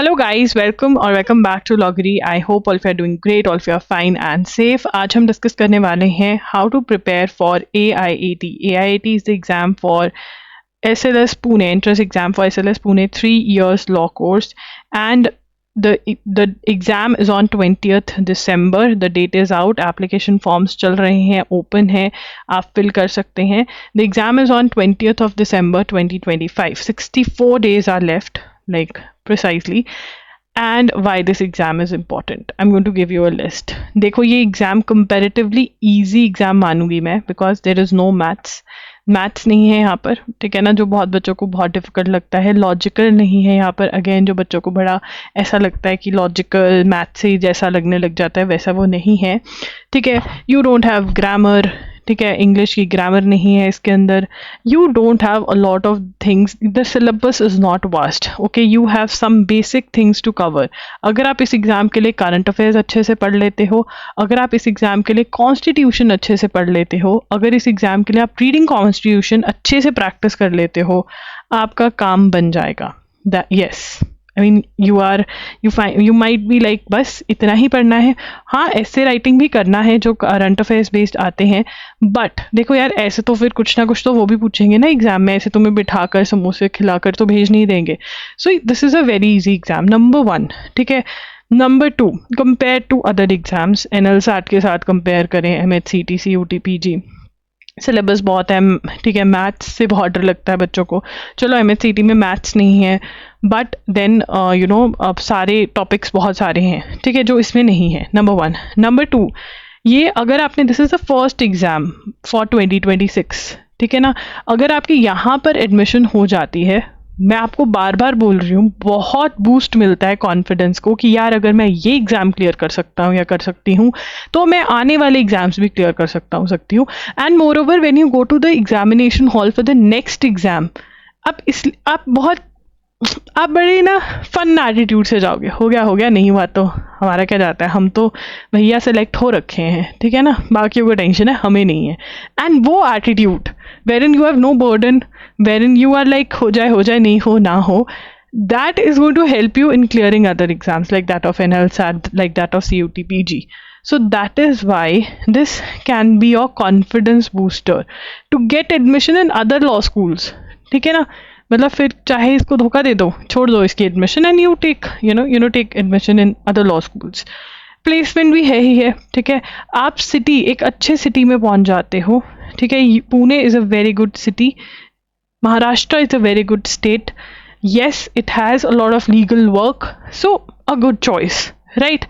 Hello guys, welcome back to Loggery. I hope all of you are doing great, all of you are fine and safe. आज हम discuss करने वाले हैं how to prepare for AIAT. AIAT is the exam for SLS Pune, entrance exam for SLS Pune 3 years law course, and the exam is on 20th December. The date is out. Application forms चल रहे हैं, open है, आप fill कर सकते हैं. The exam is on 20th of December 2025. 64 days are left, like precisely. And why this exam is important, I'm going to give you a list. देखो ये एग्ज़ाम comparatively easy एग्ज़ाम मानूंगी मैं, because there is no maths नहीं है यहाँ पर, ठीक है ना, जो बहुत बच्चों को बहुत डिफिकल्ट लगता है. लॉजिकल नहीं है यहाँ पर, अगेन जो बच्चों को बड़ा ऐसा लगता है कि लॉजिकल मैथ से ही जैसा लगने लग जाता है, वैसा वो नहीं है, ठीक है. यू डोंट हैव ग्रामर, ठीक है, इंग्लिश की ग्रामर नहीं है इसके अंदर. You don't have a lot of things, the syllabus is not vast, okay. You have some basic things to cover. अगर आप इस एग्ज़ाम के लिए करंट अफेयर्स अच्छे से पढ़ लेते हो, अगर आप इस एग्ज़ाम के लिए कॉन्स्टिट्यूशन अच्छे से पढ़ लेते हो, अगर इस एग्ज़ाम के लिए आप रीडिंग कॉन्स्टिट्यूशन अच्छे से प्रैक्टिस कर लेते हो, आपका काम बन जाएगा. Yes, I mean you might be like बस इतना ही पढ़ना है. हाँ, ऐसे राइटिंग भी करना है जो करंट अफेयर्स बेस्ड आते हैं, बट देखो यार, ऐसे तो फिर कुछ ना कुछ तो वो भी पूछेंगे ना एग्जाम में. ऐसे तुम्हें बिठाकर समोसे खिलाकर तो भेज नहीं देंगे. So this is a very easy exam, number 1, ठीक है. Number 2, compare to other exams. NLSAT के साथ कंपेयर करें, MHCT, CUT, PG, सिलेबस बहुत है, ठीक है. मैथ्स से बहुत डर लगता है बच्चों को. चलो MHCT में मैथ्स नहीं है, बट देन अब सारे टॉपिक्स बहुत सारे हैं, ठीक है, जो इसमें नहीं है. नंबर 1. नंबर 2, ये अगर आपने, this is the first exam for 2026, ठीक है ना. अगर आपकी यहाँ पर एडमिशन हो जाती है, मैं आपको बार बार बोल रही हूँ, बहुत बूस्ट मिलता है कॉन्फिडेंस को कि यार अगर मैं ये एग्ज़ाम क्लियर कर सकता हूँ या कर सकती हूँ, तो मैं आने वाले एग्ज़ाम्स भी क्लियर कर सकती हूँ. And moreover, when you go to the examination hall for the next exam, आप बड़े ना फन एटीट्यूड से जाओगे. हो गया नहीं हुआ तो हमारा क्या जाता है, हम तो भैया सेलेक्ट हो रखे हैं, ठीक है ना, बाकियों को टेंशन है, हमें नहीं है. एंड वो attitude wherein you have no burden, wherein you are like हो जाए नहीं हो ना हो, that is going to help you in clearing other exams like that of NLSAT, like that of CUT, PG. So that is why this can be your confidence booster to get admission in other law schools, ठीक है ना. मतलब फिर चाहे इसको धोखा दे दो, छोड़ दो इसकी admission, and you take take admission in other law schools. Placement भी है ही है, ठीक है. आप सिटी, एक अच्छे सिटी में पहुंच जाते हो, ठीक है. Pune is a very good city. Maharashtra is a very good state. Yes, it has a lot of legal work, so a good choice, right.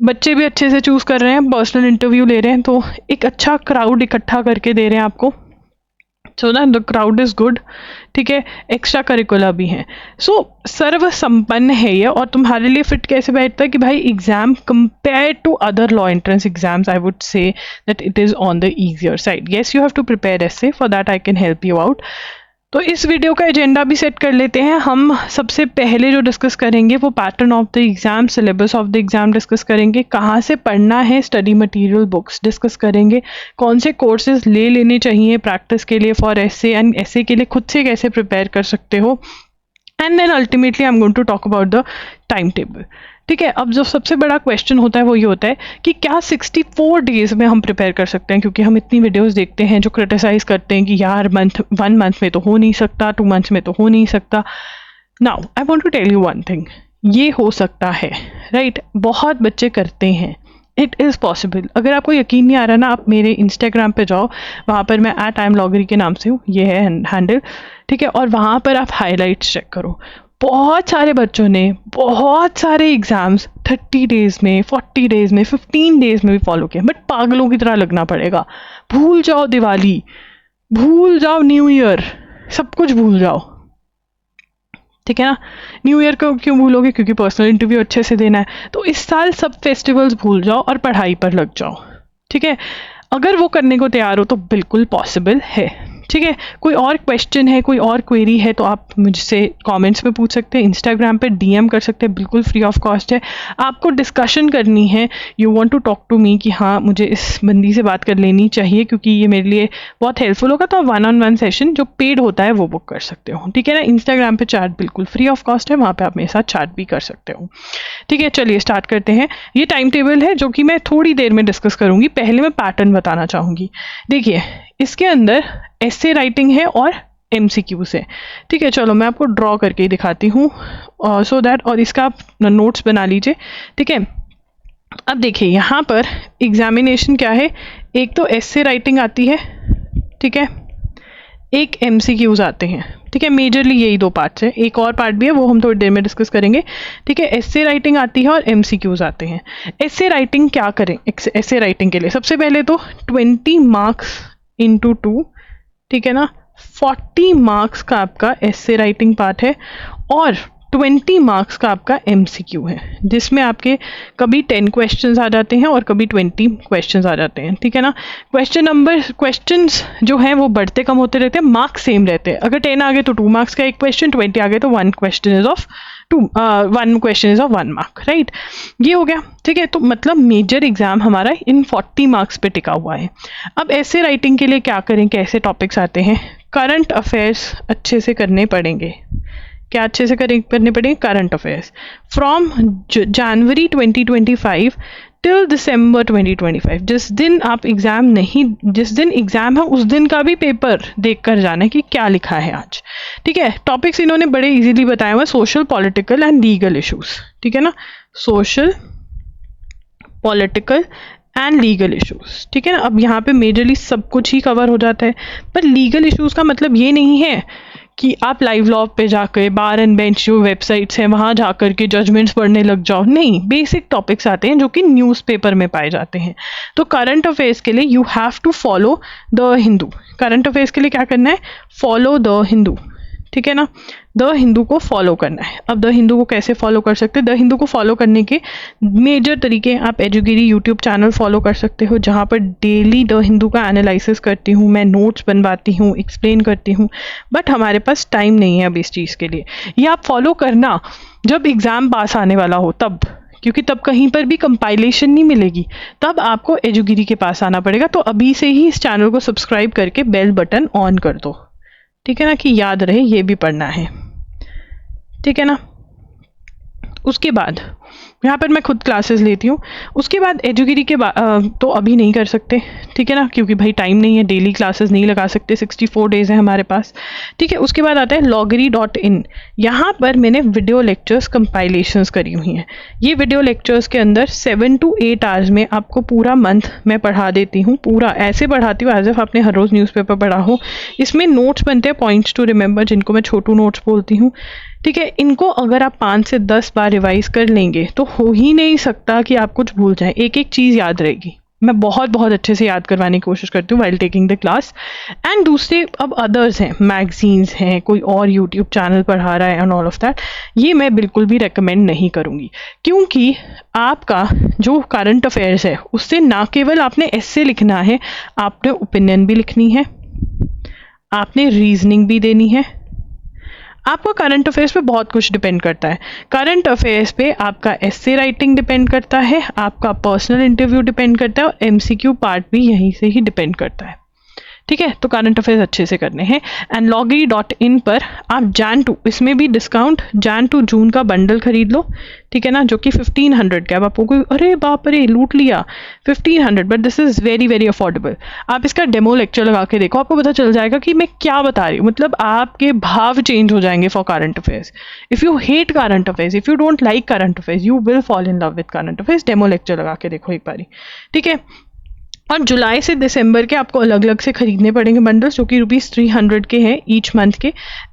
बच्चे भी अच्छे से चूज़ कर रहे हैं, पर्सनल इंटरव्यू ले रहे हैं, तो एक अच्छा क्राउड इकट्ठा करके दे रहे हैं आपको. सो ना द क्राउड इज़ गुड, ठीक है. एक्स्ट्रा करिकुलर भी हैं. सो सर्व संपन्न है ये, और तुम्हारे लिए फिट कैसे बैठता है कि भाई exam compare to other law entrance exams, I would say that it is on the easier side. Yes, you have to prepare essay, for that I can help you out. तो इस video का agenda भी set कर लेते हैं. हम सबसे पहले जो डिस्कस करेंगे वो pattern of the exam, syllabus of the exam discuss करेंगे, कहाँ से पढ़ना है, स्टडी मटेरियल बुक्स डिस्कस करेंगे, कौन से कोर्सेज ले लेने चाहिए प्रैक्टिस के लिए फॉर एसे, एंड एसे के लिए खुद से कैसे प्रिपेयर कर सकते हो, and then ultimately I am going to talk about the time table, ठीक है. अब जो सबसे बड़ा क्वेश्चन होता है वो ये होता है कि क्या 64 डेज़ में हम प्रिपेयर कर सकते हैं, क्योंकि हम इतनी वीडियोस देखते हैं जो क्रिटिसाइज़ करते हैं कि यार 1 मंथ में तो हो नहीं सकता, 2 मंथ्स में तो हो नहीं सकता. Now I want to tell you one thing, ये हो सकता है, राइट. बहुत बच्चे करते हैं, इट इज़ पॉसिबल. अगर आपको यकीन नहीं आ रहा ना, आप मेरे इंस्टाग्राम पे जाओ, वहाँ पर मैं @IamLoggery के नाम से हूँ, ये है हैंडल, ठीक है. और वहाँ पर आप हाईलाइट्स चेक करो. बहुत सारे बच्चों ने बहुत सारे एग्ज़ाम्स 30 डेज़ में, 40 डेज़ में, 15 डेज़ में भी फॉलो किए, बट पागलों की तरह लगना पड़ेगा. भूल जाओ दिवाली, भूल जाओ न्यू ईयर, सब कुछ भूल जाओ, ठीक है ना. न्यू ईयर को क्यों भूलोगे, क्योंकि पर्सनल इंटरव्यू अच्छे से देना है. तो इस साल सब फेस्टिवल्स भूल जाओ और पढ़ाई पर लग जाओ, ठीक है. अगर वो करने को तैयार हो तो बिल्कुल पॉसिबल है, ठीक है, कोई और क्वेश्चन है, कोई और क्वेरी है तो आप मुझसे कमेंट्स में पूछ सकते हैं, इंस्टाग्राम पे डीएम कर सकते हैं, बिल्कुल फ्री ऑफ कॉस्ट है। आपको डिस्कशन करनी है, you want to talk to me कि हाँ मुझे इस बंदी से बात कर लेनी चाहिए क्योंकि ये मेरे लिए बहुत हेल्पफुल होगा, तो आप 1-on-1 सेशन जो पेड होता है वो बुक कर सकते हो, ठीक है ना। इंस्टाग्राम पे चैट बिल्कुल फ्री ऑफ कॉस्ट है, वहाँ पे आप मेरे साथ चैट भी कर सकते हो, ठीक है। चलिए स्टार्ट करते हैं। ये टाइम टेबल है जो कि मैं थोड़ी देर में डिस्कस करूँगी। पहले मैं पैटर्न बताना चाहूँगी। देखिए इसके अंदर एसे राइटिंग है और MCQs है, ठीक है। चलो मैं आपको ड्रॉ करके ही दिखाती हूँ सो दैट, और इसका आप नोट्स बना लीजिए, ठीक है। अब देखिए यहाँ पर एग्जामिनेशन क्या है, एक तो एसे राइटिंग आती है, ठीक है, एक MCQs आते हैं, ठीक है। मेजरली यही दो पार्ट्स है, एक और पार्ट भी है वो हम थोड़ी देर में डिस्कस करेंगे, ठीक है। एसे राइटिंग आती है और MCQs आते हैं। एसे राइटिंग क्या करें, एसे राइटिंग के लिए सबसे पहले तो 20 मार्क्स इंटू 2, ठीक है ना, 40 मार्क्स का आपका एसे राइटिंग पार्ट है और 20 मार्क्स का आपका MCQ है, जिसमें आपके कभी 10 क्वेश्चंस आ जाते हैं और कभी 20 क्वेश्चंस आ जाते हैं, ठीक है ना। क्वेश्चंस जो हैं वो बढ़ते कम होते रहते हैं, मार्क्स सेम रहते हैं। अगर 10 आ गए तो 2 मार्क्स का एक क्वेश्चन, 20 आ गए तो 1 question is of 1 mark, right. ये हो गया, ठीक है। तो मतलब मेजर एग्जाम हमारा इन 40 मार्क्स पे टिका हुआ है। अब ऐसे राइटिंग के लिए क्या करें, कैसे टॉपिक्स आते हैं, करंट अफेयर्स अच्छे से करने पड़ेंगे। क्या अच्छे से करने पड़ेंगे, current affairs from January 2025 till दिसंबर 2025। जिस दिन एग्जाम है उस दिन का भी पेपर देख कर जाना है कि क्या लिखा है आज, ठीक है। टॉपिक्स इन्होंने बड़े इजीली बताया हुआ, social, political and legal issues, ठीक है ना, social, political and legal issues, ठीक है ना। अब यहाँ पे मेजरली सब कुछ ही कवर हो जाता है, पर लीगल इश्यूज का मतलब ये नहीं है कि आप लाइव लॉ पे जाकर, बार एंड बेंच जो वेबसाइट्स हैं वहाँ जाकर के जजमेंट्स पढ़ने लग जाओ, नहीं। बेसिक टॉपिक्स आते हैं जो कि न्यूज़पेपर में पाए जाते हैं। तो करंट अफेयर्स के लिए you have to follow the Hindu. Current affairs के लिए क्या करना है, फॉलो द हिंदू, ठीक है ना। द हिंदू को फॉलो करना है। अब द हिंदू को कैसे फॉलो कर सकते हैं, द हिंदू को फॉलो करने के मेजर तरीके, आप एजुगिरी यूट्यूब चैनल फॉलो कर सकते हो जहाँ पर डेली द हिंदू का एनालिसिस करती हूँ, मैं नोट्स बनवाती हूँ, एक्सप्लेन करती हूँ, बट हमारे पास टाइम नहीं है अब इस चीज़ के लिए। ये आप फॉलो करना जब एग्ज़ाम पास आने वाला हो तब, क्योंकि तब कहीं पर भी कंपाइलेशन नहीं मिलेगी, तब आपको एजुगिरी के पास आना पड़ेगा। तो अभी से ही इस चैनल को सब्सक्राइब करके बेल बटन ऑन कर दो, ठीक है ना, कि याद रहे ये भी पढ़ना है, ठीक है ना। उसके बाद यहाँ पर मैं खुद क्लासेस लेती हूँ। उसके बाद एजुगिरी के तो अभी नहीं कर सकते, ठीक है ना, क्योंकि भाई टाइम नहीं है, डेली क्लासेस नहीं लगा सकते, 64 डेज है हमारे पास, ठीक है। उसके बाद आता है loggery.in। यहाँ पर मैंने वीडियो लेक्चर्स कंपाइलेशंस करी हुई हैं। ये वीडियो लेक्चर्स के अंदर 7 to 8 आवर्स में आपको पूरा मंथ मैं पढ़ा देती हूँ, पूरा ऐसे पढ़ाती हूँ एज इफ आपने हर रोज़ न्यूज़पेपर पढ़ा हो। इसमें नोट्स बनते हैं, पॉइंट्स टू रिमेंबर, जिनको मैं छोटू नोट्स बोलती हूँ, ठीक है। इनको अगर आप 5 से 10 बार रिवाइज कर लेंगे तो हो ही नहीं सकता कि आप कुछ भूल जाएं, एक एक चीज़ याद रहेगी। मैं बहुत अच्छे से याद करवाने की कोशिश करती हूँ while taking the class. And दूसरे अब अदर्स हैं, मैगजीन्स हैं, कोई और यूट्यूब चैनल पढ़ा रहा है एंड ऑल ऑफ दैट, ये मैं बिल्कुल भी रेकमेंड नहीं करूँगी, क्योंकि आपका जो करंट अफेयर्स है उससे ना केवल आपने एसे लिखना है, आपने ओपिनियन भी लिखनी है, आपने रीजनिंग भी देनी है। आपका करंट अफेयर्स पे बहुत कुछ डिपेंड करता है। करंट अफेयर्स पे आपका एसे राइटिंग डिपेंड करता है, आपका पर्सनल इंटरव्यू डिपेंड करता है, और MCQ पार्ट भी यहीं से ही डिपेंड करता है, ठीक है। तो करंट अफेयर्स अच्छे से करने हैं। एंड loggery.in पर आप Jan to, इसमें भी डिस्काउंट, Jan to June का बंडल खरीद लो, ठीक है ना, जो कि 1500 का। अब आपको कोई अरे बाप रे लूट लिया 1500, but this is very affordable. आप इसका डेमो लेक्चर लगा के देखो, आपको पता चल जाएगा कि मैं क्या बता रही हूँ। मतलब आपके भाव चेंज हो जाएंगे for current affairs. If you hate current affairs, if you don't like current affairs, you will fall in love with current affairs. Demo lecture लगा के देखो एक बारी, ठीक है। और जुलाई से दिसंबर के आपको अलग अलग से खरीदने पड़ेंगे बंडल्स, जो कि ₹300 के हैं ईच मंथ के।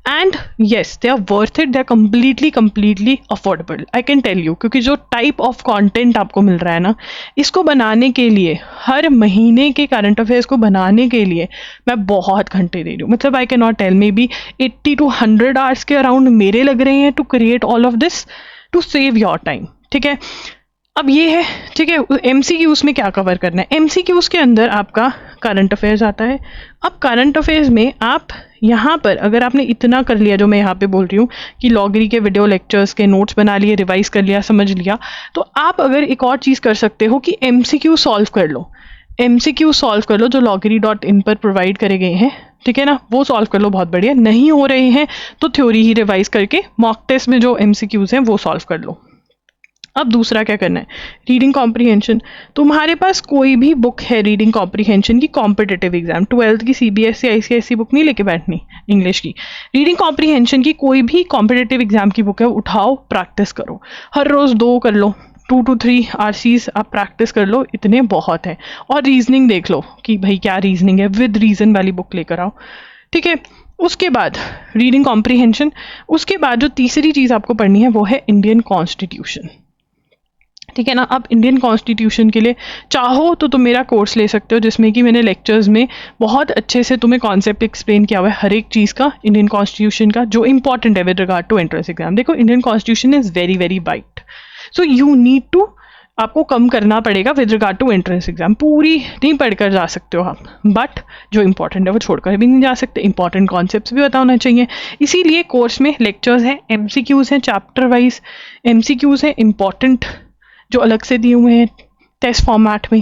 And yes, they are worth it, they are completely affordable, I can tell you, क्योंकि जो टाइप ऑफ कंटेंट आपको मिल रहा है ना, इसको बनाने के लिए, हर महीने के करंट अफेयर्स को बनाने के लिए मैं बहुत घंटे दे रही हूँ। मतलब I can not tell, maybe 80 to 100 hours के अराउंड मेरे लग रहे हैं to create all of this, to save your time, ठीक है। अब ये है, ठीक है, MCQs में क्या कवर करना है। MCQs के अंदर आपका करंट अफेयर्स आता है। अब करंट अफेयर्स में आप यहाँ पर अगर आपने इतना कर लिया जो मैं यहाँ पे बोल रही हूँ कि लॉगरी के वीडियो लेक्चर्स के नोट्स बना लिए, रिवाइज कर लिया, समझ लिया, तो आप अगर एक और चीज़ कर सकते हो कि MCQ सॉल्व कर लो। MCQ सॉल्व कर लो जो loggery.in पर प्रोवाइड करे गए हैं, ठीक है ना, वो सॉल्व कर लो, बहुत बढ़िया। नहीं हो रहे हैं तो थ्योरी ही रिवाइज करके मॉक टेस्ट में जो MCQs हैं वो सॉल्व कर लो। अब दूसरा क्या करना है, रीडिंग कॉम्प्रीहेंशन। तुम्हारे पास कोई भी बुक है रीडिंग कॉम्प्रीहेंशन की, कॉम्पिटिटिव एग्जाम 12th की CBSE ICSE बुक नहीं लेके बैठनी, इंग्लिश की रीडिंग कॉम्प्रीहेंशन की कोई भी कॉम्पिटिटिव एग्जाम की बुक है, उठाओ, प्रैक्टिस करो। हर रोज 2 कर लो, 2 to 3 RCs आप प्रैक्टिस कर लो, इतने बहुत है। और रीजनिंग देख लो कि भाई क्या रीजनिंग है, विद रीजन वाली बुक लेकर आओ, ठीक है। उसके बाद रीडिंग कॉम्प्रीहेंशन, उसके बाद जो तीसरी चीज़ आपको पढ़नी है वो है इंडियन कॉन्स्टिट्यूशन, ठीक है ना। अब इंडियन कॉन्स्टिट्यूशन के लिए चाहो तो तुम मेरा कोर्स ले सकते हो जिसमें कि मैंने लेक्चर्स में बहुत अच्छे से तुम्हें कॉन्सेप्ट एक्सप्लेन किया हुआ है हर एक चीज़ का, इंडियन कॉन्स्टिट्यूशन का, जो इंपॉर्टेंट है with regard to entrance exam. देखो Indian constitution is very very wide, so you need to, आपको कम करना पड़ेगा with regard to entrance exam. पूरी नहीं पढ़कर जा सकते हो आप, बट जो इंपॉर्टेंट है वो छोड़कर भी नहीं जा सकते, इंपॉर्टेंट कॉन्सेप्ट्स भी पता होना चाहिए। इसीलिए कोर्स में लेक्चर्स हैं, MCQs हैं, चैप्टर वाइज MCQs हैं इंपॉर्टेंट जो अलग से दिए हुए हैं टेस्ट फॉर्मेट में,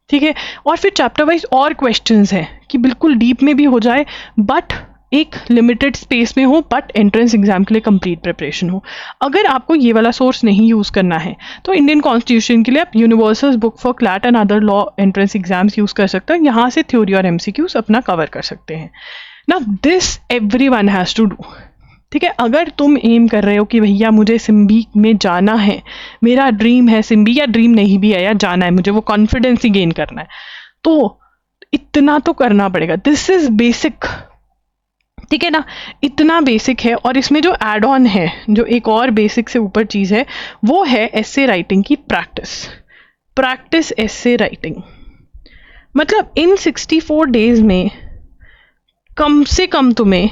ठीक है। और फिर चैप्टर वाइज और क्वेश्चंस हैं कि बिल्कुल डीप में भी हो जाए बट एक लिमिटेड स्पेस में हो, बट एंट्रेंस एग्जाम के लिए कंप्लीट प्रिपरेशन हो। अगर आपको ये वाला सोर्स नहीं यूज़ करना है तो इंडियन कॉन्स्टिट्यूशन के लिए आप universal book for CLAT and other law entrance exams use कर सकते हो। यहाँ से थ्योरी और MCQs अपना कवर कर सकते हैं ना। This everyone has to do, ठीक है। अगर तुम एम कर रहे हो कि भैया मुझे सिम्बी में जाना है, मेरा ड्रीम है सिम्बी, या ड्रीम नहीं भी है यार, जाना है मुझे, वो कॉन्फिडेंस ही गेन करना है, तो इतना तो करना पड़ेगा। दिस इज बेसिक, ठीक है ना, इतना बेसिक है। और इसमें जो एड ऑन है, जो एक और बेसिक से ऊपर चीज़ है, वो है एसे राइटिंग की प्रैक्टिस एसे राइटिंग। मतलब इन 64 डेज में कम से कम तुम्हें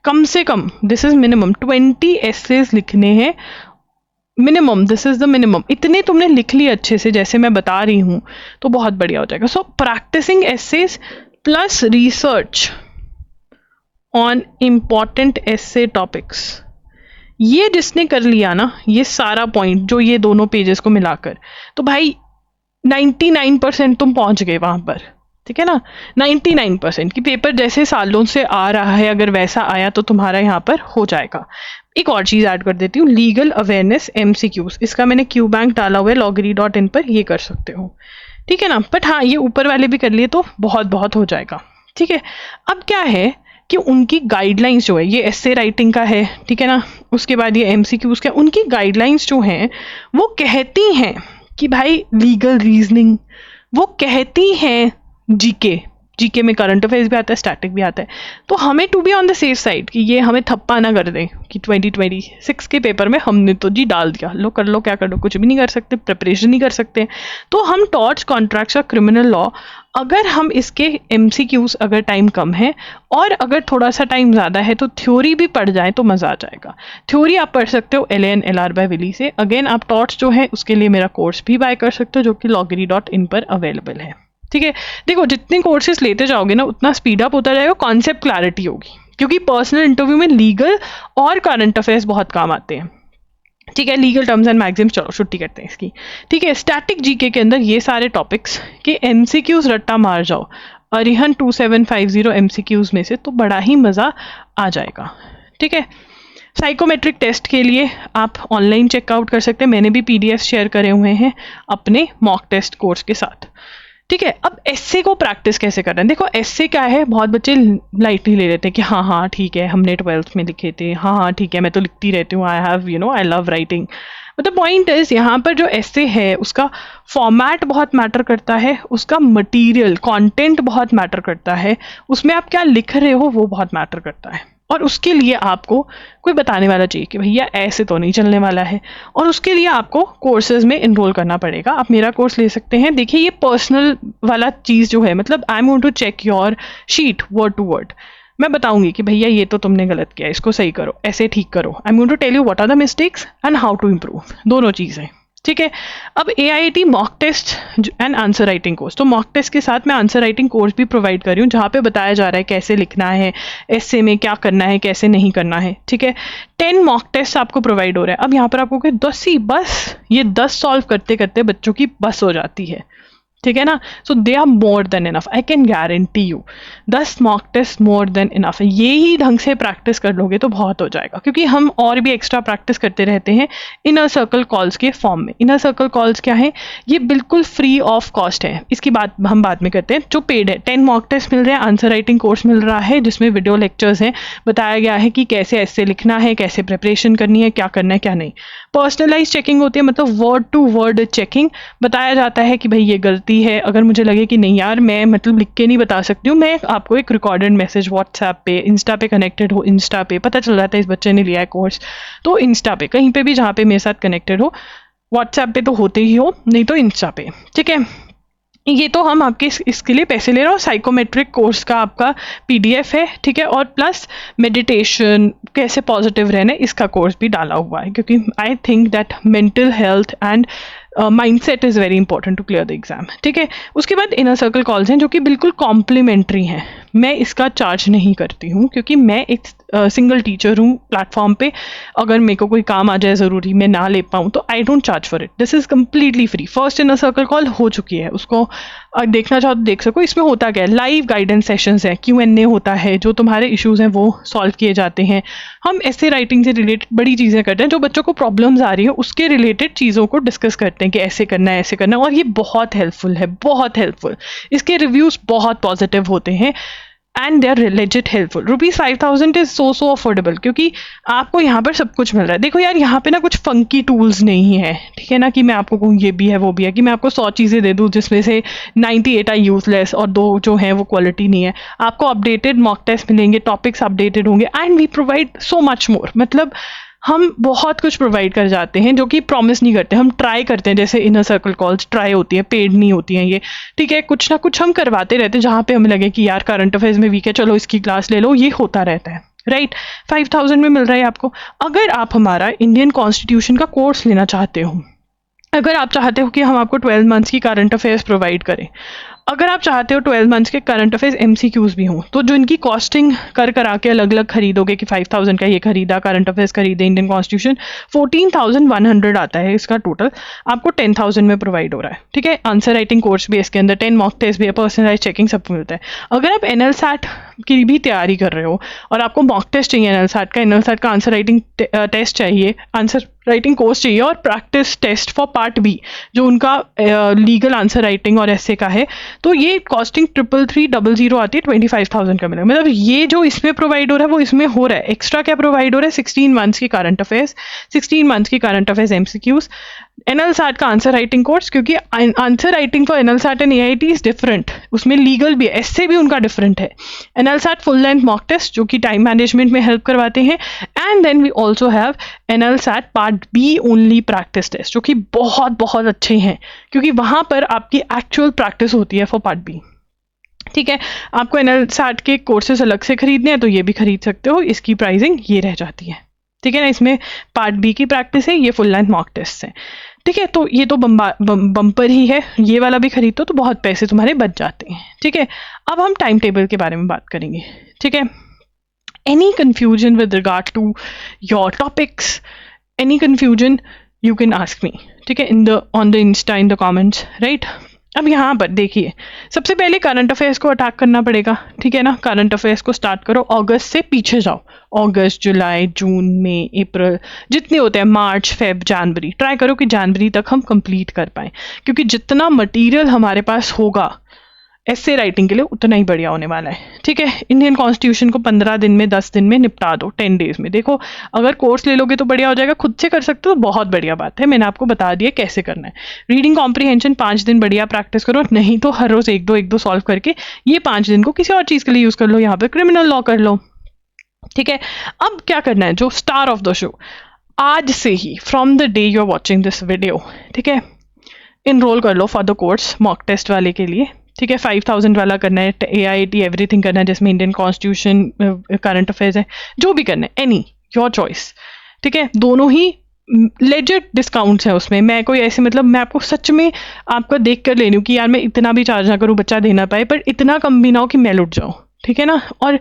दिस इज मिनिमम 20 एसेज लिखने हैं, minimum, this is the minimum. इतने तुमने लिख लिए अच्छे से जैसे मैं बता रही हूँ तो बहुत बढ़िया हो जाएगा। So practising essays plus research on important essay topics, ये जिसने कर लिया ना, ये सारा पॉइंट जो ये दोनों पेजेस को मिलाकर, तो भाई 99% तुम पहुंच गए वहां पर, ठीक है ना। 99% की पेपर जैसे सालों से आ रहा है, अगर वैसा आया तो तुम्हारा यहाँ पर हो जाएगा। एक और चीज़ ऐड कर देती हूँ, लीगल अवेयरनेस MCQs, इसका मैंने क्यू बैंक डाला हुआ है loggery.in पर, ये कर सकते हो, ठीक है ना। बट हाँ, ये ऊपर वाले भी कर लिए तो बहुत बहुत हो जाएगा, ठीक है। अब क्या है कि उनकी गाइडलाइंस जो है, ये एसे राइटिंग का है, ठीक है ना, उसके बाद ये MCQs का, उनकी गाइडलाइंस जो हैं वो कहती हैं कि भाई लीगल रीजनिंग, वो कहती हैं जीके में करंट अफेयर्स भी आता है, स्टैटिक भी आता है, तो हमें to be on the safe side कि ये हमें थप्पा ना कर दें कि 2026 के पेपर में हमने तो जी डाल दिया, लो कर लो, क्या कर लो, कुछ भी नहीं कर सकते, प्रिपरेशन नहीं कर सकते। तो हम टॉर्च, कॉन्ट्रैक्ट्स और क्रिमिनल लॉ, अगर हम इसके MCQs अगर टाइम कम है और अगर थोड़ा सा टाइम ज़्यादा है तो थ्योरी भी पढ़ जाए तो मज़ा आ जाएगा। थ्योरी आप पढ़ सकते हो LAN/LR बाय विली से। अगेन आप टॉर्च जो है उसके लिए मेरा कोर्स भी बाय कर सकते हो जो कि loggery.in पर अवेलेबल है, ठीक है। देखो जितने कोर्सेज लेते जाओगे ना उतना स्पीड अप होता जाएगा, कॉन्सेप्ट क्लैरिटी होगी, क्योंकि पर्सनल इंटरव्यू में लीगल और करंट अफेयर्स बहुत काम आते हैं, ठीक है। लीगल टर्म्स एंड मैगजिम्स, चलो छुट्टी करते हैं इसकी, ठीक है। स्टैटिक जीके के अंदर ये सारे टॉपिक्स के MCQs रट्टा मार जाओ अरिहंत 2750 MCQs में से, तो बड़ा ही मज़ा आ जाएगा, ठीक है। साइकोमेट्रिक टेस्ट के लिए आप ऑनलाइन चेकआउट कर सकते हैं, मैंने भी PDF शेयर करे हुए हैं अपने मॉक टेस्ट कोर्स के साथ, ठीक है। अब एसे को प्रैक्टिस कैसे करना है, देखो एसे क्या है, बहुत बच्चे लाइटली ले लेते हैं कि हाँ हाँ ठीक है हमने 12th में लिखे थे, हाँ हाँ ठीक है मैं तो लिखती रहती हूँ, I love writing. But the point is यहाँ पर जो एसे है उसका फॉर्मेट बहुत मैटर करता है, उसका मटीरियल कंटेंट बहुत मैटर करता है, उसमें आप क्या लिख रहे हो वो बहुत मैटर करता है। और उसके लिए आपको कोई बताने वाला चाहिए कि भैया ऐसे तो नहीं चलने वाला है, और उसके लिए आपको कोर्सेज में इनरोल करना पड़ेगा। आप मेरा कोर्स ले सकते हैं। देखिए ये पर्सनल वाला चीज़ जो है, मतलब I am going to check your sheet word to word, मैं बताऊंगी कि भैया ये तो तुमने गलत किया, इसको सही करो, ऐसे ठीक करो। I am going to tell you what are the mistakes and how to improve, दोनों चीज़ें, ठीक है। अब AIT mock test and answer writing course, तो मॉक टेस्ट के साथ मैं आंसर राइटिंग कोर्स भी प्रोवाइड कर रही हूँ, जहाँ पे बताया जा रहा है कैसे लिखना है, ऐसे में क्या करना है, कैसे नहीं करना है। ठीक है, 10 मॉक टेस्ट आपको प्रोवाइड हो रहा है। अब यहाँ पर आपको कोई 10 ही बस, ये 10 सॉल्व करते करते बच्चों की बस हो जाती है। ठीक है ना, so they are more than enough, I can guarantee you 10 mock test more than enough है। ये ही ढंग से प्रैक्टिस कर लोगे तो बहुत हो जाएगा, क्योंकि हम और भी एक्स्ट्रा प्रैक्टिस करते रहते हैं इनर सर्कल कॉल्स के फॉर्म में। इनर सर्कल कॉल्स क्या है, ये बिल्कुल फ्री ऑफ कॉस्ट है, इसकी बात हम बाद में करते हैं। जो पेड है, 10 मॉक टेस्ट मिल रहे हैं, आंसर राइटिंग कोर्स मिल रहा है जिसमें वीडियो लेक्चर्स हैं, बताया गया है कि कैसे ऐसे लिखना है, कैसे प्रिपरेशन करनी है, क्या करना है क्या नहीं। पर्सनलाइज चेकिंग होती है, मतलब वर्ड टू वर्ड चेकिंग, बताया जाता है कि भाई ये गलती है, अगर मुझे लगे कि नहीं यार मैं मतलब लिख के नहीं बता सकती हूँ, मैं आपको एक रिकॉर्डेड मैसेज व्हाट्सएप पे, इंस्टा पे कनेक्टेड हो, इंस्टा पे पता चल जाता है इस बच्चे ने लिया है कोर्स, तो इंस्टा पे कहीं पे भी जहाँ पे मेरे साथ कनेक्टेड हो, व्हाट्सएप पे तो होते ही हो, नहीं तो इंस्टा पे। ठीक है, ये तो हम आपके इसके लिए पैसे ले रहे हो। साइकोमेट्रिक कोर्स का आपका PDF है, ठीक है, और प्लस मेडिटेशन, कैसे पॉजिटिव रहना है, इसका कोर्स भी डाला हुआ है, क्योंकि I think that mental health and mindset is very important to clear the exam. ठीक है, उसके बाद इनर सर्कल कॉल्स हैं जो कि बिल्कुल कॉम्प्लीमेंट्री हैं, मैं इसका चार्ज नहीं करती हूँ, क्योंकि मैं एक सिंगल टीचर हूँ प्लेटफॉर्म पे, अगर मेरे को कोई काम आ जाए ज़रूरी मैं ना ले पाऊँ तो I don't charge for it, this is completely free. First inner circle call हो चुकी है, उसको देखना चाहो तो देख सको। इसमें होता क्या है, लाइव गाइडेंस सेशंस है, Q&A होता है, जो तुम्हारे इश्यूज़ हैं वो सॉल्व किए जाते हैं। हम ऐसे राइटिंग से रिलेटेड बड़ी चीज़ें करते हैं, जो बच्चों को प्रॉब्लम्स आ रही है उसके रिलेटेड चीज़ों को डिस्कस करते हैं कि ऐसे करना है, ऐसे करना है, और ये बहुत हेल्पफुल है, बहुत हेल्पफुल। इसके रिव्यूज़ बहुत पॉजिटिव होते हैं and they are legit helpful. ₹5000 is so affordable, क्योंकि आपको यहाँ पर सब कुछ मिल रहा है। देखो यार, यहाँ पे ना कुछ फंकी टूल्स नहीं है, ठीक है ना, कि मैं आपको कहूँ ये भी है वो भी है, कि मैं आपको 100 चीज़ें दे दूँ जिसमें से 98 are यूजलेस और 2 जो हैं वो क्वालिटी नहीं है। आपको अपडेटेड मॉक टेस्ट मिलेंगे, टॉपिक्स अपडेटेड होंगे, and we provide so much more. मतलब हम बहुत कुछ प्रोवाइड कर जाते हैं जो कि प्रॉमिस नहीं करते, हम ट्राई करते हैं। जैसे इनर सर्कल कॉल्स ट्राई होती है, पेड नहीं होती हैं ये, ठीक है, कुछ ना कुछ हम करवाते रहते हैं जहाँ पे हमें लगे कि यार करंट अफेयर्स में वीक है, चलो इसकी क्लास ले लो, ये होता रहता है, राइट। 5000 में मिल रहा है आपको। अगर आप हमारा इंडियन कॉन्स्टिट्यूशन का कोर्स लेना चाहते हो, अगर आप चाहते हो कि हम आपको 12 मंथ्स की करंट अफेयर्स प्रोवाइड करें, अगर आप चाहते हो 12 मंथ्स के करंट अफेयर्स MCQs भी हों, तो जो इनकी कॉस्टिंग कर करा के अलग अलग खरीदोगे कि 5000 का ये खरीदा, करंट अफेयर्स खरीदे, इंडियन कॉन्स्टिट्यूशन, 14100 आता है इसका टोटल, आपको 10000 में प्रोवाइड हो रहा है। ठीक है, आंसर राइटिंग कोर्स भी इसके अंदर, 10 मॉक टेस्ट भी है, पर्सनलाइज चेकिंग सब मिलता है। अगर आप NLSAT की भी तैयारी कर रहे हो और आपको मॉक टेस्ट चाहिए, NLSAT का आंसर राइटिंग टेस्ट चाहिए, आंसर राइटिंग कोर्स चाहिए, और practice test for part B जो उनका लीगल आंसर राइटिंग और ऐसे का है, तो ये कॉस्टिंग 33300 आती है, 25000 का मिलेगा। मतलब ये जो इसमें प्रोवाइड हो रहा है वो इसमें हो रहा है। एक्स्ट्रा क्या प्रोवाइड हो रहा है, 16 मंथ्स की करंट अफेयर्स, 16 मंथ्स की करंट अफेयर्स MCQs, NLSAT का आंसर राइटिंग कोर्स, क्योंकि answer writing for NLSAT and AIT is different, उसमें लीगल भी है, ऐसे भी उनका डिफरेंट है। NLSAT full length mock test जो कि टाइम मैनेजमेंट में हेल्प करवाते हैं, and then we also have NLSAT part B only practice test, जो कि बहुत बहुत अच्छे हैं, क्योंकि वहाँ पर आपकी एक्चुअल प्रैक्टिस होती है फॉर पार्ट B। ठीक है, आपको NLSAT के कोर्सेज अलग से खरीदने हैं तो ये भी खरीद सकते हो, इसकी प्राइसिंग ये रह जाती है। ठीक है ना, इसमें पार्ट B की प्रैक्टिस है, ये फुल लेंथ मॉक टेस्ट है। ठीक है, तो ये तो बम्पर ही है, ये वाला भी खरीदो तो बहुत पैसे तुम्हारे बच जाते हैं। ठीक है, अब हम टाइम टेबल के बारे में बात करेंगे। ठीक है, any confusion with regard to your topics, any confusion you can ask me, ठीक है, on the Insta, in the comments, right. अब यहाँ पर देखिए, सबसे पहले करंट अफेयर्स को अटैक करना पड़ेगा, ठीक है ना। करंट अफेयर्स को स्टार्ट करो, अगस्त से पीछे जाओ, अगस्त, जुलाई, जून, मई, अप्रैल, जितने होते हैं, मार्च, फेब, जनवरी, ट्राई करो कि जनवरी तक हम कंप्लीट कर पाएँ, क्योंकि जितना मटेरियल हमारे पास होगा ऐसे राइटिंग के लिए उतना ही बढ़िया होने वाला है। ठीक है, इंडियन कॉन्स्टिट्यूशन को 15 दिन में, 10 दिन में निपटा दो, 10 डेज में। देखो, अगर कोर्स ले लोगे तो बढ़िया हो जाएगा, खुद से कर सकते हो तो बहुत बढ़िया बात है, मैंने आपको बता दिया कैसे करना है। रीडिंग कॉम्प्रीहेंशन 5 दिन बढ़िया प्रैक्टिस करो, नहीं तो हर रोज एक दो सॉल्व करके ये 5 दिन को किसी और चीज़ के लिए यूज़ कर लो, यहाँ पर क्रिमिनल लॉ कर लो। ठीक है, अब क्या करना है, जो स्टार ऑफ द शो, आज से ही, from the day you are watching this video, ठीक है, इनरोल कर लो for the course mock test वाले के लिए। ठीक है, 5000 वाला करना है, AIT एवरीथिंग करना है, जिसमें इंडियन कॉन्स्टिट्यूशन, करंट अफेयर्स है, जो भी करना है, एनी योर चॉइस। ठीक है, दोनों ही लेजिट डिस्काउंट्स हैं उसमें। मैं कोई ऐसे मतलब मैं आपको सच में आपका देख कर ले रही हूँ कि यार मैं इतना भी चार्ज ना करूँ बच्चा दे ना पाए, पर इतना कम भी ना हो कि मैं लुट जाऊँ, ठीक है ना। और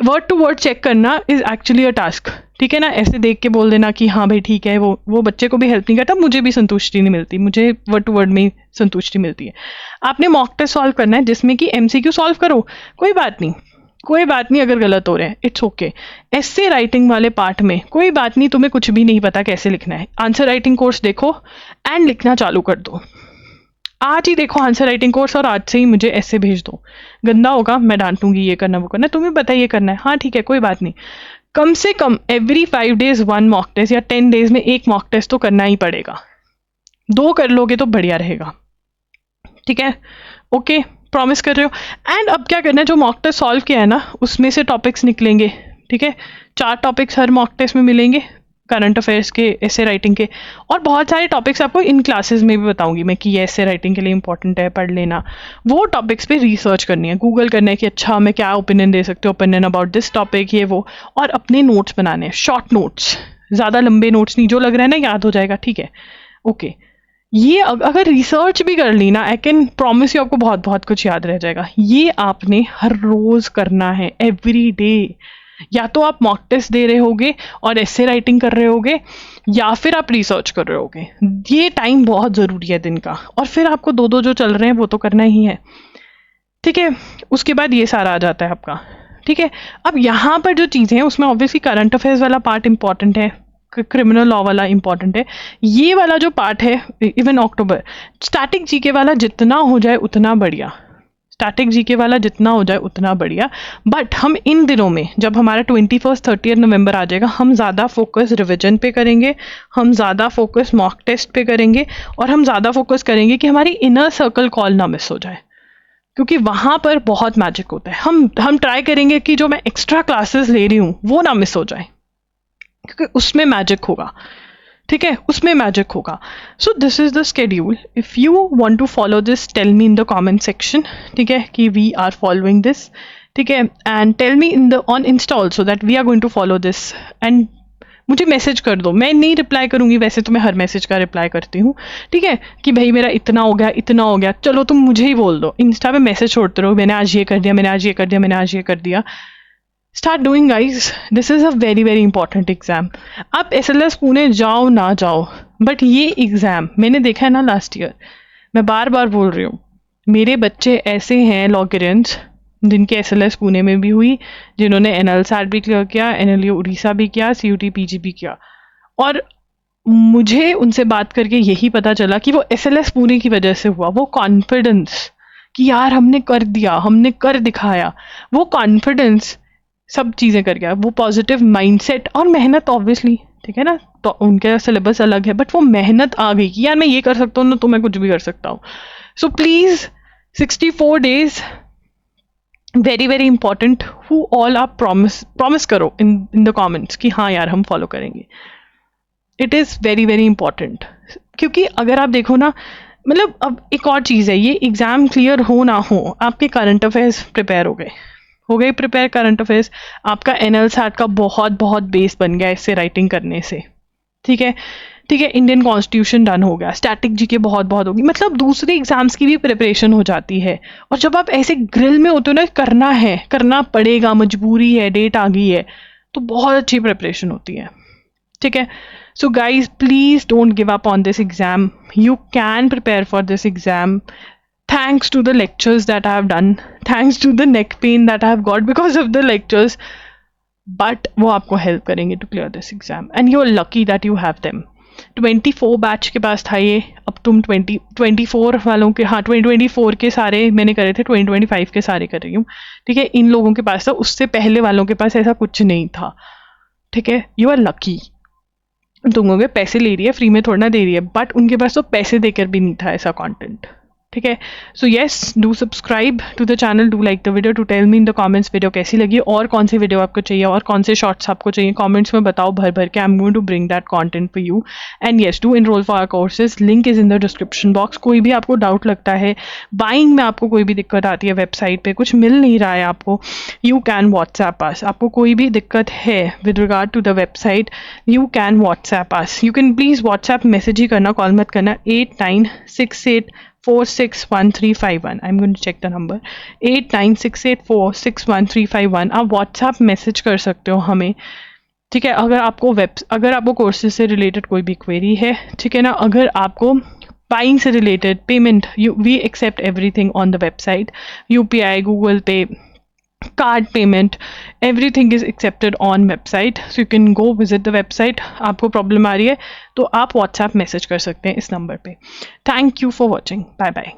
वर्ड टू वर्ड चेक करना इज एक्चुअली अ टास्क, ठीक है ना। ऐसे देख के बोल देना कि हाँ भाई ठीक है, वो बच्चे को भी हेल्प नहीं करता, मुझे भी संतुष्टि नहीं मिलती, मुझे वर्ड टू वर्ड में ही संतुष्टि मिलती है। आपने मॉक टेस्ट सॉल्व करना है जिसमें कि एमसीक्यू सॉल्व करो, कोई बात नहीं, कोई बात नहीं अगर गलत हो रहे हैं, इट्स ओके। ऐसे राइटिंग वाले पार्ट में कोई बात नहीं, तुम्हें कुछ भी नहीं पता कैसे लिखना है, आंसर राइटिंग कोर्स देखो एंड लिखना चालू कर दो। आज ही देखो आंसर राइटिंग कोर्स और आज से ही मुझे ऐसे भेज दो। गंदा होगा मैं डांटूंगी, ये करना वो करना, तुम्हें पता है ये करना है, हाँ ठीक है कोई बात नहीं। कम से कम एवरी 5 डेज 1 मॉक टेस्ट या 10 डेज में 1 मॉक टेस्ट तो करना ही पड़ेगा। 2 कर लोगे तो बढ़िया रहेगा, ठीक है। ओके, प्रॉमिस कर रहे हो। एंड अब क्या करना है, जो मॉक टेस्ट सॉल्व किया है ना उसमें से टॉपिक्स निकलेंगे, ठीक है। 4 टॉपिक्स हर मॉक टेस्ट में मिलेंगे, करंट अफेयर्स के, ऐसे राइटिंग के, और बहुत सारे टॉपिक्स आपको इन क्लासेस में भी बताऊंगी मैं कि ये ऐसे राइटिंग के लिए इंपॉर्टेंट है, पढ़ लेना। वो टॉपिक्स पे रिसर्च करनी है, गूगल करना है कि अच्छा मैं क्या ओपिनियन दे सकती हूँ, ओपिनियन अबाउट दिस टॉपिक, ये वो। और अपने नोट्स बनाने हैं, शॉर्ट नोट्स, ज़्यादा लंबे नोट्स नहीं, जो लग रहा है ना याद हो जाएगा, ठीक है ओके। ये अगर रिसर्च भी कर ली ना, आई कैन प्रॉमिस यू आपको बहुत बहुत कुछ याद रह जाएगा। ये आपने हर रोज करना है, एवरी डे। या तो आप मॉक टेस्ट दे रहे होगे और ऐसे राइटिंग कर रहे होगे, या फिर आप रिसर्च कर रहे होगे। ये टाइम बहुत ज़रूरी है दिन का, और फिर आपको 2-2 जो चल रहे हैं वो तो करना ही है, ठीक है। उसके बाद ये सारा आ जाता है आपका, ठीक है। अब यहाँ पर जो चीज़ें हैं उसमें ऑब्वियसली करंट अफेयर्स वाला पार्ट इंपॉर्टेंट है, क्रिमिनल लॉ वाला इंपॉर्टेंट है, ये वाला जो पार्ट है इवन अक्टूबर। स्टैटिक जीके वाला जितना हो जाए उतना बढ़िया, स्टैटिक जीके वाला जितना हो जाए उतना बढ़िया। बट हम इन दिनों में जब हमारा 21 30 नवंबर आ जाएगा, हम ज़्यादा फोकस रिविजन पे करेंगे, हम ज़्यादा फोकस मॉक टेस्ट पे करेंगे, और हम ज़्यादा फोकस करेंगे कि हमारी इनर सर्कल कॉल ना मिस हो जाए, क्योंकि वहाँ पर बहुत मैजिक होता है। हम ट्राई करेंगे कि जो मैं एक्स्ट्रा क्लासेस ले रही हूँ वो ना मिस हो जाए, क्योंकि उसमें मैजिक होगा, ठीक है, उसमें मैजिक होगा। So this is the schedule. If you want to follow this, tell me in the comment section, ठीक है, कि वी आर फॉलोइंग दिस, ठीक है। And tell me in the on Insta also that we are going to follow this, and मुझे message कर दो। मैं नहीं रिप्लाई करूंगी, वैसे तो मैं हर मैसेज का रिप्लाई करती हूँ, ठीक है, कि भाई मेरा इतना हो गया, इतना हो गया। चलो तुम मुझे ही बोल दो, इंस्टा पे मैसेज छोड़ते रहो, मैंने आज ये कर दिया, मैंने आज ये कर दिया, मैंने आज ये कर दिया। Start doing guys, this is a very very important exam. आप SLS पुणे जाओ ना जाओ, बट ये एग्ज़ाम मैंने देखा है ना लास्ट ईयर, मैं बार बार बोल रही हूँ, मेरे बच्चे ऐसे हैं लॉगरियंस जिनके SLS पुणे में भी हुई, जिन्होंने NLSAT भी क्लियर किया, NLU उड़ीसा भी किया, CUT PG भी किया। और मुझे उनसे बात करके यही पता चला कि वो SLS पुणे की वजह से हुआ। वो कॉन्फिडेंस कि यार हमने कर दिया, हमने कर दिखाया, वो कॉन्फिडेंस सब चीज़ें कर गया, वो पॉजिटिव माइंडसेट और मेहनत ऑब्वियसली, ठीक है ना। तो उनका सिलेबस अलग है, बट वो मेहनत आ गई कि यार मैं ये कर सकता हूँ ना, तो मैं कुछ भी कर सकता हूँ। So please 64 days very very important, who all आप प्रॉमिस करो इन द कमेंट्स कि हाँ यार हम फॉलो करेंगे। It is very very important, क्योंकि अगर आप देखो ना, मतलब अब एक और चीज़ है, ये एग्ज़ाम क्लियर हो ना हो, आपके करंट अफेयर्स प्रिपेयर हो गए प्रिपेयर करंट अफेयर्स, आपका NLSAT का बहुत बहुत बेस बन गया इससे राइटिंग करने से, ठीक है, ठीक है। इंडियन कॉन्स्टिट्यूशन डन हो गया, स्टैटिक जीके बहुत बहुत होगी, मतलब दूसरे एग्जाम्स की भी प्रिपरेशन हो जाती है। और जब आप ऐसे ग्रिल में होते हो ना, करना है, करना पड़ेगा, मजबूरी है, डेट आ गई है, तो बहुत अच्छी प्रिपरेशन होती है, ठीक है। So guys please don't give up on this exam, you can prepare for this exam, thanks to the lectures that I have done, thanks to the neck pain that I have got because of the lectures, but वो आपको help करेंगे to clear this exam and you're lucky that you have them। 24 batch के पास था ये, अब तुम 24 वालों के, हाँ 2024 के सारे मैंने करे थे, 2025 के सारे कर रही हूँ, ठीक है। इन लोगों के पास था, उससे पहले वालों के पास ऐसा कुछ नहीं था, ठीक है। यू आर लकी, तुम लोग पैसे ले रही है, फ्री में थोड़ा ना दे रही है, बट उनके पास तो पैसे देकर भी नहीं था ऐसा कंटेंट, ठीक है. So yes, do subscribe to the channel, do like the video, to tell me in the comments video कैसी लगी और कौन सी वीडियो आपको चाहिए और कौन से शॉर्ट्स आपको चाहिए. कमेंट्स में बताओ भर भर के. I am going to bring that content for you. And yes, do enroll for our courses, link is in the description box. कोई भी आपको डाउट लगता है, बाइंग में आपको कोई भी दिक्कत आती है, वेबसाइट पे कुछ मिल नहीं रहा है आपको, यू कैन व्हाट्सएप अस. आपको कोई भी दिक्कत है with regard to the website, you can WhatsApp us. You can please WhatsApp message ही करना, कॉल मत करना. 8968461351. I'm going to check the number. 8968461351. आप व्हाट्सएप मैसेज कर सकते हो हमें, ठीक है. अगर आपको कोर्सेज से रिलेटेड कोई भी क्वेरी है, ठीक है ना. अगर आपको बाइंग से related, payment, we accept everything on the website. UPI, Google Pay, card payment, everything is accepted on website, so you can go visit the website. आपको प्रॉब्लम आ रही है तो आप व्हाट्सएप मैसेज कर सकते हैं इस नंबर पे. Thank you for watching. Bye bye.